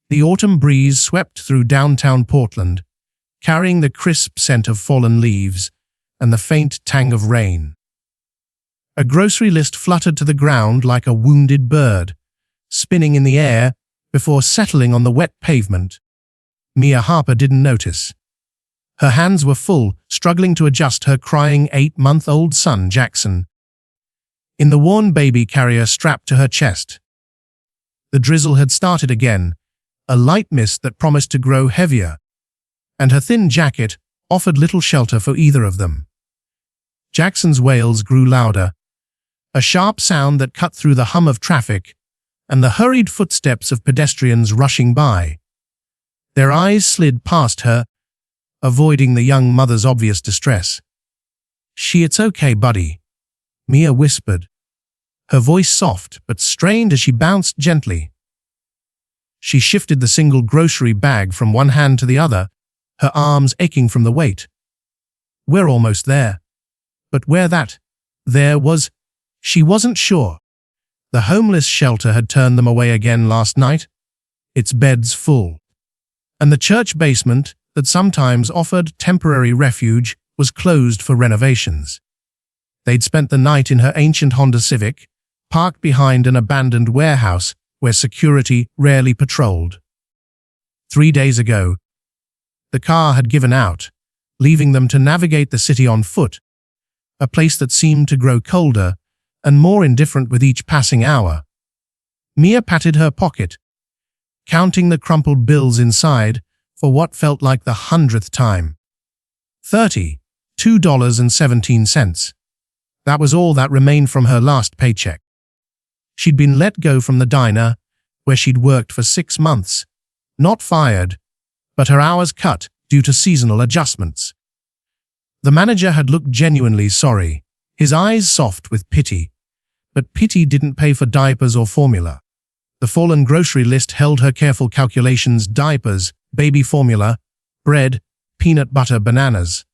The autumn breeze swept through downtown Portland, carrying the crisp scent of fallen leaves and the faint tang of rain. A grocery list fluttered to the ground like a wounded bird, spinning in the air before settling on the wet pavement. Mia Harper didn't notice. Her hands were full, struggling to adjust her crying 8-month-old son, Jackson, in the worn baby carrier strapped to her chest. The drizzle had started again, a light mist that promised to grow heavier, and her thin jacket offered little shelter for either of them. Jackson's wails grew louder, a sharp sound that cut through the hum of traffic and the hurried footsteps of pedestrians rushing by. Their eyes slid past her, avoiding the young mother's obvious distress. "It's okay, buddy," Mia whispered, her voice soft but strained as she bounced gently. She shifted the single grocery bag from one hand to the other, her arms aching from the weight. "We're almost there." But where that there was, she wasn't sure. The homeless shelter had turned them away again last night, its beds full. And the church basement that sometimes offered temporary refuge was closed for renovations. They'd spent the night in her ancient Honda Civic, parked behind an abandoned warehouse where security rarely patrolled. 3 days ago, the car had given out, leaving them to navigate the city on foot, a place that seemed to grow colder and more indifferent with each passing hour. Mia patted her pocket, counting the crumpled bills inside for what felt like the 100th time. $32.17. That was all that remained from her last paycheck. She'd been let go from the diner, where she'd worked for 6 months. Not fired, but her hours cut due to seasonal adjustments. The manager had looked genuinely sorry, his eyes soft with pity. But pity didn't pay for diapers or formula. The fallen grocery list held her careful calculations: diapers, baby formula, bread, peanut butter, bananas.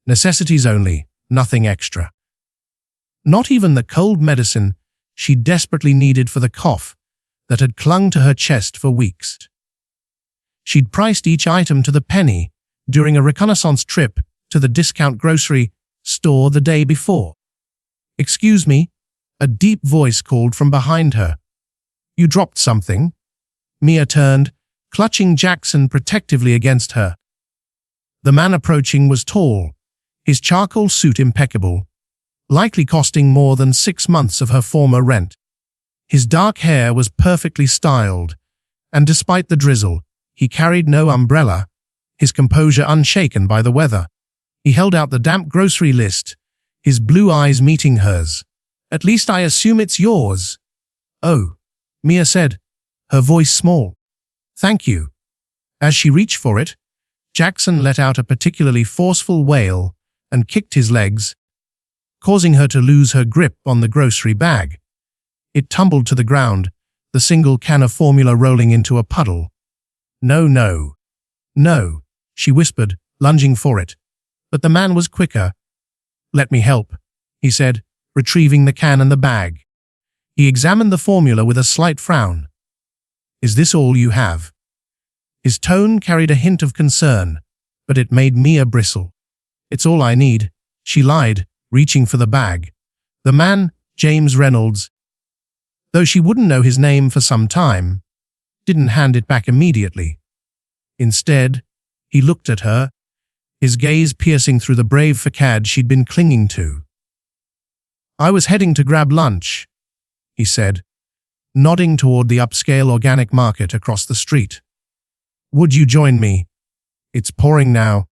Necessities only, nothing extra. Not even the cold medicine she desperately needed for the cough that had clung to her chest for weeks. She'd priced each item to the penny during a reconnaissance trip to the discount grocery store the day before. "Excuse me," a deep voice called from behind her. "You dropped something?" Mia turned, clutching Jackson protectively against her. The man approaching was tall, his charcoal suit impeccable, likely costing more than 6 months of her former rent. His dark hair was perfectly styled, and despite the drizzle, he carried no umbrella, his composure unshaken by the weather. He held out the damp grocery list, his blue eyes meeting hers. "At least I assume it's yours." "Oh," Mia said, her voice small. "Thank you." As she reached for it, Jackson let out a particularly forceful wail and kicked his legs, causing her to lose her grip on the grocery bag. It tumbled to the ground, the single can of formula rolling into a puddle. "No, no, no," she whispered, lunging for it. But the man was quicker. "Let me help," he said, retrieving the can and the bag. He examined the formula with a slight frown. "Is this all you have?" His tone carried a hint of concern, but it made Mia bristle. "It's all I need," she lied, reaching for the bag. The man, James Reynolds, though she wouldn't know his name for some time, didn't hand it back immediately. Instead, he looked at her, his gaze piercing through the brave facade she'd been clinging to. "I was heading to grab lunch," he said, nodding toward the upscale organic market across the street. "Would you join me? It's pouring now,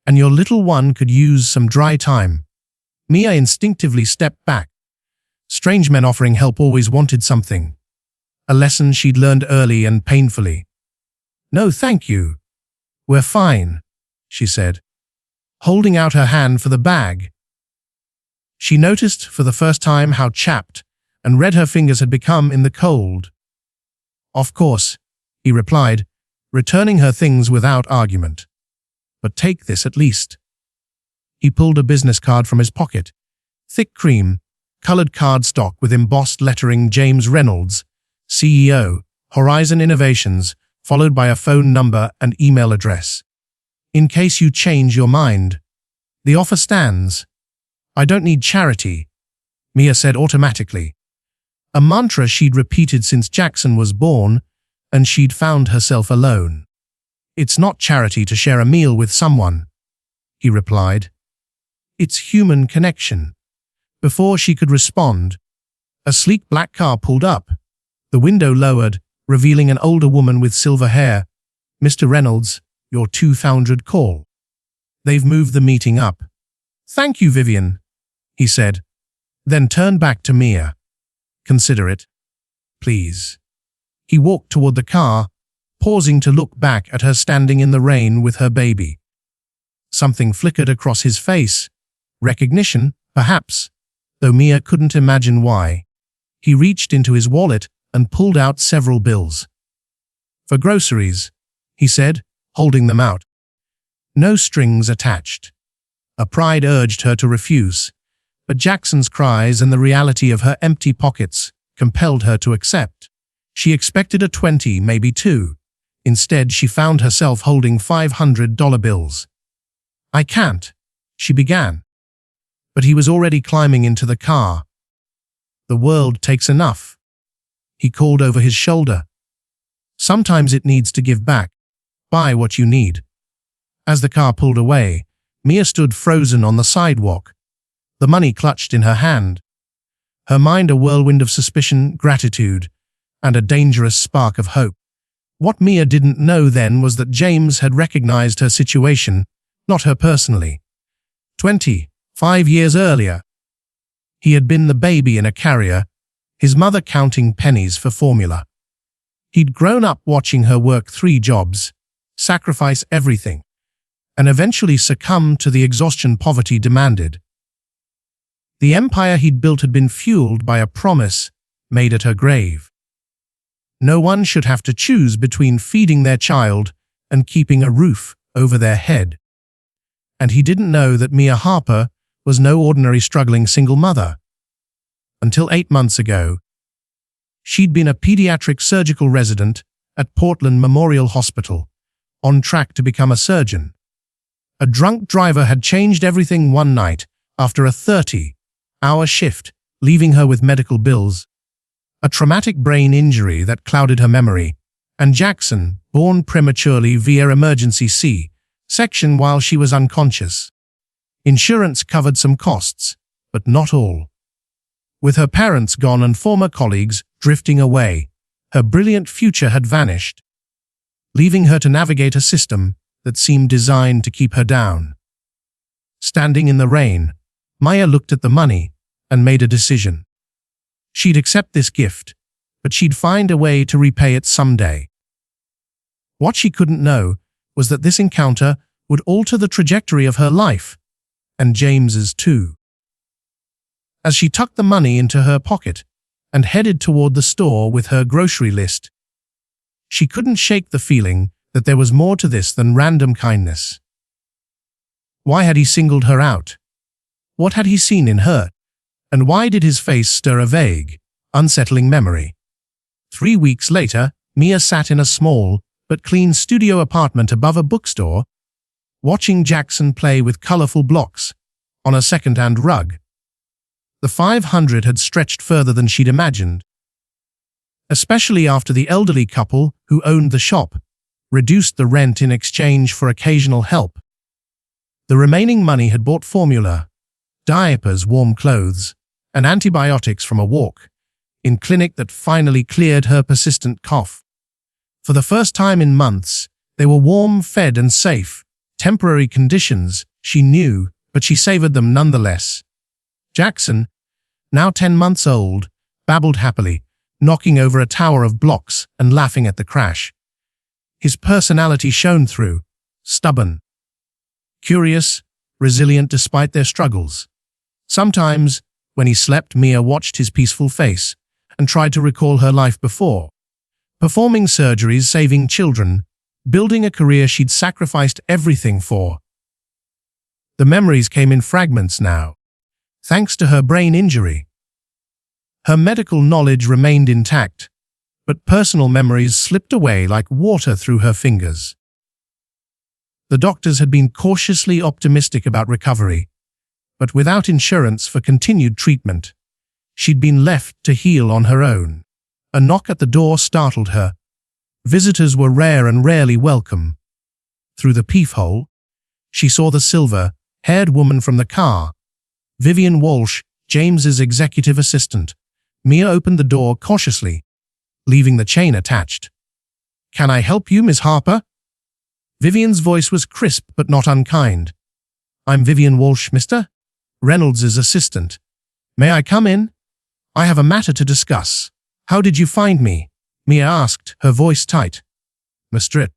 and your little one could use some dry time." Mia instinctively stepped back. Strange men offering help always wanted something, a lesson she'd learned early and painfully. "No, thank you. We're fine," she said, holding out her hand for the bag. She noticed for the first time how chapped and red her fingers had become in the cold. "Of course," he replied, returning her things without argument. "But take this at least." He pulled a business card from his pocket. Thick cream, colored cardstock with embossed lettering: James Reynolds, CEO, Horizon Innovations, followed by a phone number and email address. In case you change your mind. The offer stands. I don't need charity, Mia said automatically. A mantra she'd repeated since Jackson was born, and she'd found herself alone. It's not charity to share a meal with someone, he replied. It's human connection. Before she could respond, a sleek black car pulled up, the window lowered, revealing an older woman with silver hair. Mr. Reynolds, your 200 call. They've moved the meeting up. Thank you, Vivian, he said, then turned back to Mia. Consider it, please. He walked toward the car, pausing to look back at her standing in the rain with her baby. Something flickered across his face. Recognition, perhaps, though Mia couldn't imagine why. He reached into his wallet and pulled out several bills. For groceries, he said, holding them out. No strings attached. A pride urged her to refuse, but Jackson's cries and the reality of her empty pockets compelled her to accept. She expected a 20, maybe 2. Instead, she found herself holding $500 bills. I can't, she began. But he was already climbing into the car. The world takes enough, he called over his shoulder. Sometimes it needs to give back. Buy what you need. As the car pulled away, Mia stood frozen on the sidewalk, the money clutched in her hand. Her mind a whirlwind of suspicion, gratitude, and a dangerous spark of hope. What Mia didn't know then was that James had recognized her situation, not her personally. 25 years earlier, he had been the baby in a carrier, his mother counting pennies for formula. He'd grown up watching her work 3 jobs, sacrifice everything, and eventually succumb to the exhaustion poverty demanded. The empire he'd built had been fueled by a promise made at her grave. No one should have to choose between feeding their child and keeping a roof over their head. And he didn't know that Mia Harper was no ordinary struggling single mother. Until 8 months ago, she'd been a pediatric surgical resident at Portland Memorial Hospital, on track to become a surgeon. A drunk driver had changed everything one night after a 30-hour shift, leaving her with medical bills, a traumatic brain injury that clouded her memory, and Jackson, born prematurely via emergency C-section while she was unconscious. Insurance covered some costs, but not all. With her parents gone and former colleagues drifting away, her brilliant future had vanished, leaving her to navigate a system that seemed designed to keep her down. Standing in the rain, Maya looked at the money and made a decision. She'd accept this gift, but she'd find a way to repay it someday. What she couldn't know was that this encounter would alter the trajectory of her life, and James's too. As she tucked the money into her pocket and headed toward the store with her grocery list, she couldn't shake the feeling that there was more to this than random kindness. Why had he singled her out? What had he seen in her? And why did his face stir a vague, unsettling memory? 3 weeks later, Mia sat in a small but clean studio apartment above a bookstore, watching Jackson play with colorful blocks on a second-hand rug. The 500 had stretched further than she'd imagined, especially after the elderly couple who owned the shop reduced the rent in exchange for occasional help. The remaining money had bought formula, diapers, warm clothes, and antibiotics from a walk in clinic that finally cleared her persistent cough. For the first time in months, they were warm, fed, and safe. Temporary conditions, she knew, but she savored them nonetheless. Jackson, now 10 months old, babbled happily, knocking over a tower of blocks and laughing at the crash. His personality shone through, stubborn, curious, resilient despite their struggles. Sometimes, when he slept, Mia watched his peaceful face and tried to recall her life before. Performing surgeries, saving children, building a career she'd sacrificed everything for. The memories came in fragments now, thanks to her brain injury. Her medical knowledge remained intact, but personal memories slipped away like water through her fingers. The doctors had been cautiously optimistic about recovery, but without insurance for continued treatment, she'd been left to heal on her own. A knock at the door startled her. Visitors were rare and rarely welcome. Through the peephole, she saw the silver-haired woman from the car, Vivian Walsh, James's executive assistant. Mia opened the door cautiously, leaving the chain attached. "Can I help you, Miss Harper?" Vivian's voice was crisp but not unkind. "I'm Vivian Walsh, Mr. Reynolds' assistant. May I come in? I have a matter to discuss." "How did you find me?" Mia asked, her voice tight. "Mr.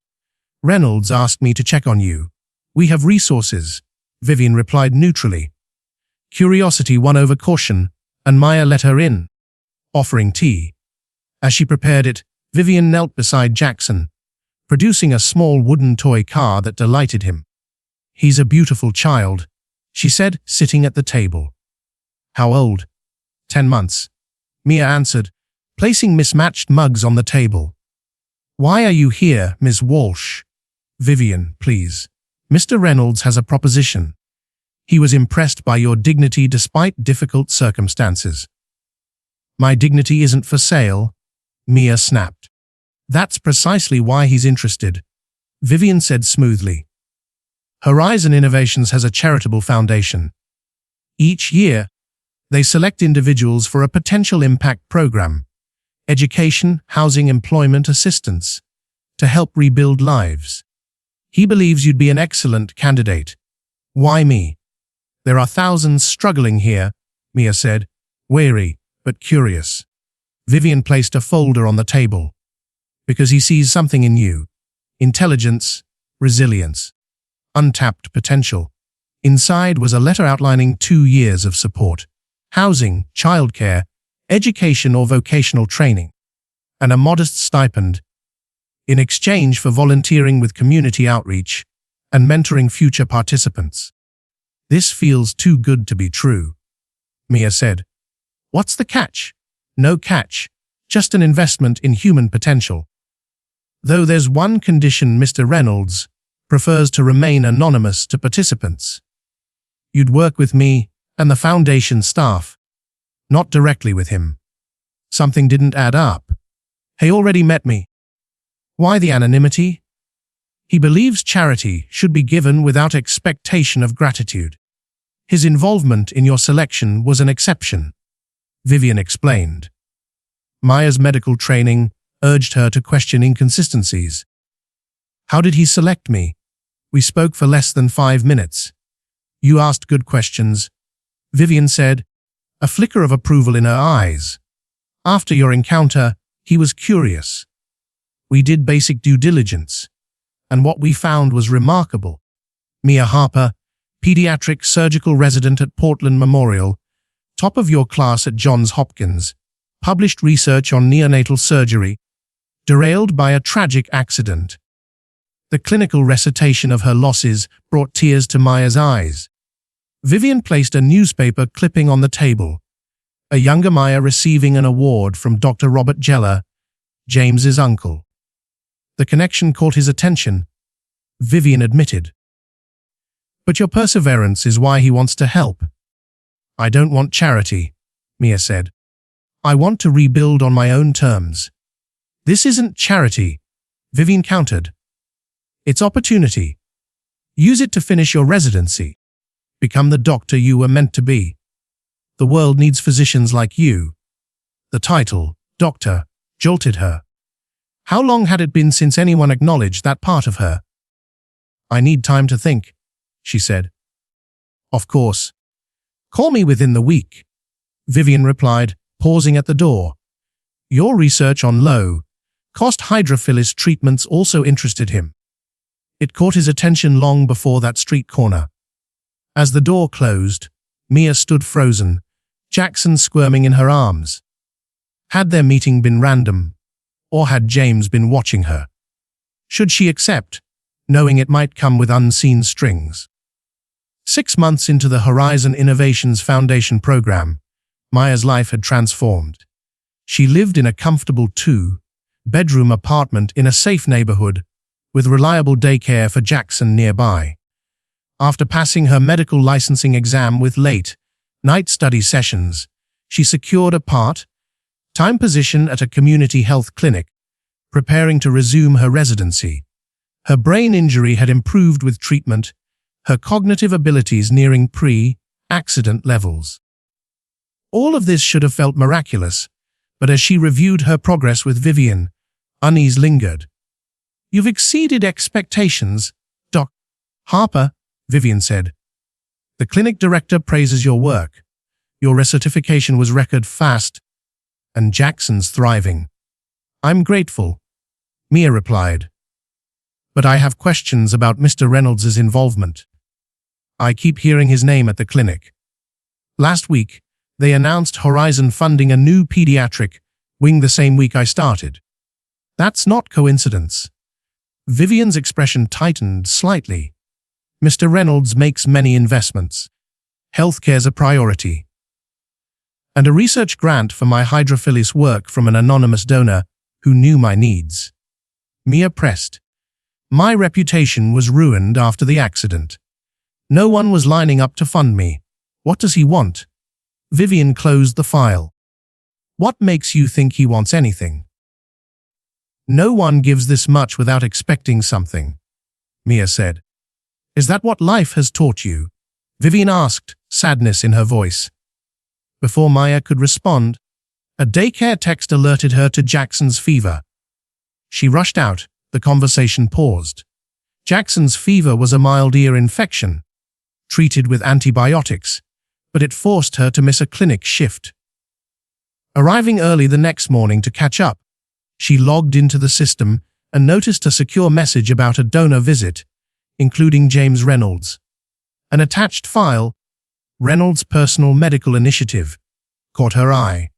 Reynolds asked me to check on you. We have resources," Vivian replied neutrally. Curiosity won over caution, and Maya let her in, offering tea. As she prepared it, Vivian knelt beside Jackson, producing a small wooden toy car that delighted him. "He's a beautiful child," she said, sitting at the table. "How old?" 10 months, Mia answered, placing mismatched mugs on the table. "Why are you here, Miss Walsh?" "Vivian, please. Mr. Reynolds has a proposition. He was impressed by your dignity despite difficult circumstances." "My dignity isn't for sale," Mia snapped. "That's precisely why he's interested," Vivian said smoothly. Horizon Innovations has a charitable foundation. Each year, they select individuals for a potential impact program, education, housing, employment assistance, to help rebuild lives. He believes you'd be an excellent candidate. "Why me?" "There are thousands struggling here," Mia said, wary but curious. Vivian placed a folder on the table. "Because he sees something in you. Intelligence, resilience, untapped potential." Inside was a letter outlining 2 years of support: housing, childcare, education or vocational training, and a modest stipend in exchange for volunteering with community outreach and mentoring future participants. "This feels too good to be true," Mia said. "What's the catch?" "No catch, just an investment in human potential. Though there's one condition: Mr. Reynolds prefers to remain anonymous to participants. You'd work with me and the foundation staff, not directly with him." Something didn't add up. "He already met me." "Why the anonymity?" "He believes charity should be given without expectation of gratitude. His involvement in your selection was an exception," Vivian explained. Maya's medical training urged her to question inconsistencies. "How did he select me? We spoke for less than 5 minutes. You asked good questions," Vivian said, a flicker of approval in her eyes. "After your encounter, he was curious. We did basic due diligence, and what we found was remarkable." Mia Harper, pediatric surgical resident at Portland Memorial, top of your class at Johns Hopkins, published research on neonatal surgery, derailed by a tragic accident. The clinical recitation of her losses brought tears to Maya's eyes. Vivian placed a newspaper clipping on the table. A younger Maya receiving an award from Dr. Robert Geller, James's uncle. The connection caught his attention, Vivian admitted. "But your perseverance is why he wants to help." "I don't want charity," Mia said. "I want to rebuild on my own terms." "This isn't charity," Vivian countered. "It's opportunity. Use it to finish your residency. Become the doctor you were meant to be. The world needs physicians like you." The title, doctor, jolted her. How long had it been since anyone acknowledged that part of her? "I need time to think," she said. "Of course. Call me within the week," Vivian replied, pausing at the door. Your research on low-cost hydrophilus treatments also interested him. It caught his attention long before that street corner. As the door closed, Mia stood frozen, Jackson squirming in her arms. Had their meeting been random, or had James been watching her? Should she accept, knowing it might come with unseen strings? 6 months into the Horizon Innovations Foundation program, Maya's life had transformed. She lived in a comfortable 2 bedroom apartment in a safe neighborhood, with reliable daycare for Jackson nearby. After passing her medical licensing exam with late-night study sessions, she secured a part-time position at a community health clinic, preparing to resume her residency. Her brain injury had improved with treatment, her cognitive abilities nearing pre-accident levels. All of this should have felt miraculous, but as she reviewed her progress with Vivian, unease lingered. "You've exceeded expectations, Doc. Harper," Vivian said. "The clinic director praises your work. Your recertification was record fast, and Jackson's thriving." "I'm grateful," Mia replied. "But I have questions about Mr. Reynolds' involvement. I keep hearing his name at the clinic. Last week, they announced Horizon funding a new pediatric wing the same week I started. That's not coincidence." Vivian's expression tightened slightly. "Mr. Reynolds makes many investments. Healthcare's a priority. And a research grant for my hydrophilis work from an anonymous donor who knew my needs." Mia pressed. "My reputation was ruined after the accident. No one was lining up to fund me. What does he want?" Vivian closed the file. "What makes you think he wants anything?" "No one gives this much without expecting something," Mia said. "Is that what life has taught you?" Vivian asked, sadness in her voice. Before Maya could respond, a daycare text alerted her to Jackson's fever. She rushed out. The conversation paused. Jackson's fever was a mild ear infection, treated with antibiotics, but it forced her to miss a clinic shift. Arriving early the next morning to catch up, she logged into the system and noticed a secure message about a donor visit, including James Reynolds. An attached file, Reynolds' Personal Medical Initiative, caught her eye.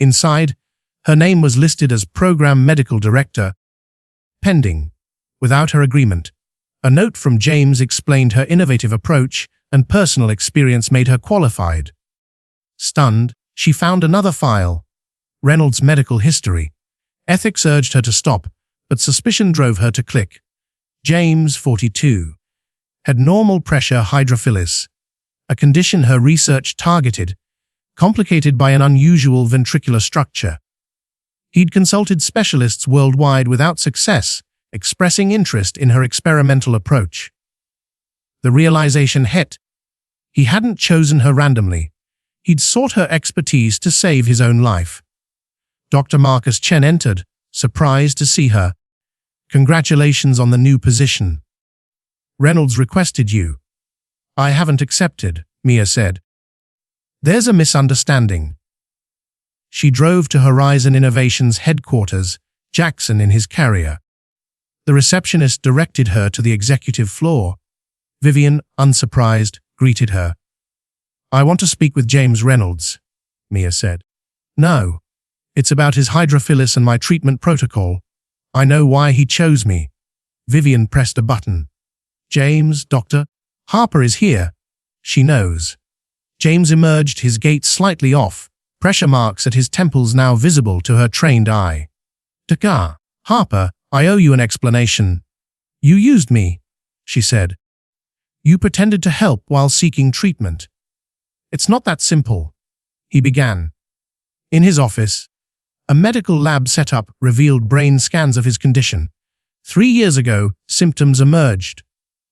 Inside, her name was listed as Program Medical Director, pending. Without her agreement, a note from James explained her innovative approach and personal experience made her qualified. Stunned, she found another file, Reynolds' medical history. Ethics urged her to stop, but suspicion drove her to click. James, 42, had normal pressure hydrophilis, a condition her research targeted, complicated by an unusual ventricular structure. He'd consulted specialists worldwide without success, expressing interest in her experimental approach. The realization hit. He hadn't chosen her randomly. He'd sought her expertise to save his own life. Dr. Marcus Chen entered, surprised to see her. "Congratulations on the new position. Reynolds requested you." "I haven't accepted," Mia said. "There's a misunderstanding." She drove to Horizon Innovations headquarters, Jackson in his carrier. The receptionist directed her to the executive floor. Vivian, unsurprised, greeted her. "I want to speak with James Reynolds," Mia said. "No. It's about his hydrophilis and my treatment protocol. I know why he chose me." Vivian pressed a button. "James, Dr. Harper is here. She knows." James emerged, his gait slightly off, pressure marks at his temples now visible to her trained eye. "Dr. Harper, I owe you an explanation. You used me," she said. "You pretended to help while seeking treatment." "It's not that simple," he began. In his office, a medical lab setup revealed brain scans of his condition. 3 years ago, symptoms emerged: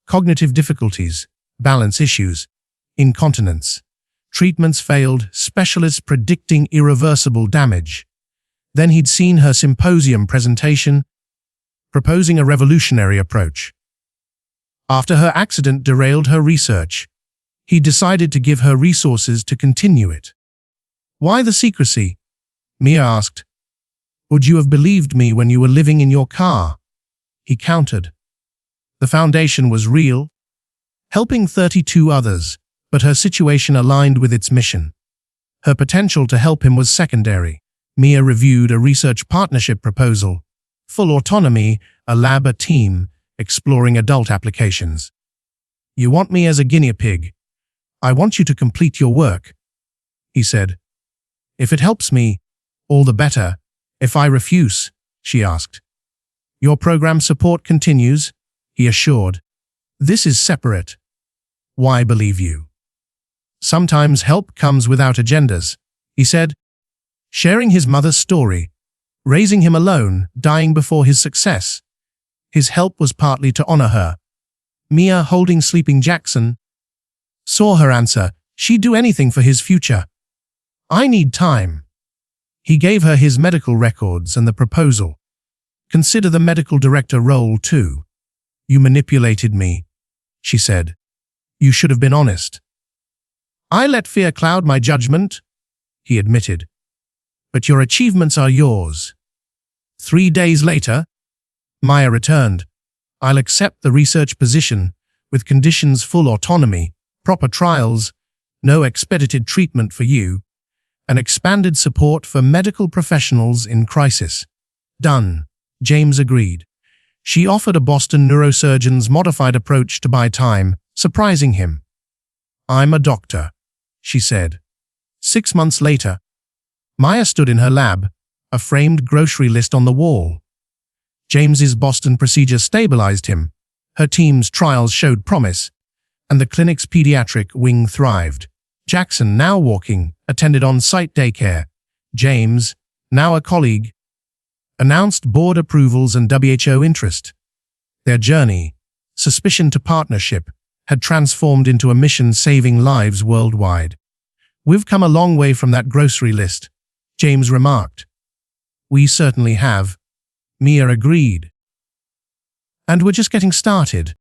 cognitive difficulties, balance issues, incontinence. Treatments failed, specialists predicting irreversible damage. Then he'd seen her symposium presentation, proposing a revolutionary approach. After her accident derailed her research, he decided to give her resources to continue it. "Why the secrecy?" Mia asked. "Would you have believed me when you were living in your car?" He countered. The foundation was real, helping 32 others, but her situation aligned with its mission. Her potential to help him was secondary. Mia reviewed a research partnership proposal. Full autonomy, a lab, a team, exploring adult applications. "You want me as a guinea pig. I want you to complete your work," he said. "If it helps me, all the better. If I refuse, she asked. Your program support continues, he assured. This is separate. Why believe you? Sometimes help comes without agendas, he said, sharing his mother's story, raising him alone, dying before his success. His help was partly to honor her. Mia, holding sleeping Jackson, saw her answer. She'd do anything for his future. I need time. He gave her his medical records and the proposal. Consider the medical director role too. You manipulated me, she said. You should have been honest. I let fear cloud my judgment, he admitted. But your achievements are yours. 3 days later, Maya returned. I'll accept the research position, with conditions: full autonomy, proper trials, no expedited treatment for you, and expanded support for medical professionals in crisis. Done, James agreed. She offered a Boston neurosurgeon's modified approach to buy time, surprising him. I'm a doctor, she said. 6 months later, Maya stood in her lab, a framed grocery list on the wall. James's Boston procedure stabilized him, her team's trials showed promise, and the clinic's pediatric wing thrived. Jackson, now walking, attended on-site daycare. James, now a colleague, announced board approvals and WHO interest. Their journey, suspicion to partnership, had transformed into a mission saving lives worldwide. We've come a long way from that grocery list, James remarked. We certainly have, Mia agreed. And we're just getting started.